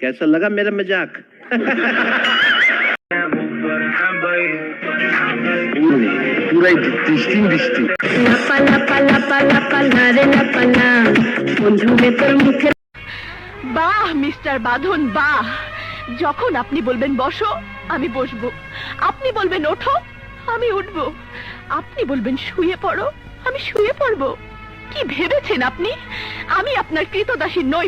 कैसा लगा मेरा मजाक? পুরাই দৃষ্টি দৃষ্টি বাহ মিস্টার বাঁধন বাহ, যখন আপনি বলবেন বসো আমি বসবো, আপনি বলবেন ওঠো আমি উঠবো, আপনি বলবেন শুয়ে পড়ো আমি শুয়ে পড়বো। কি ভেবেছেন আপনি আমি আপনার কৃতদাসী নই?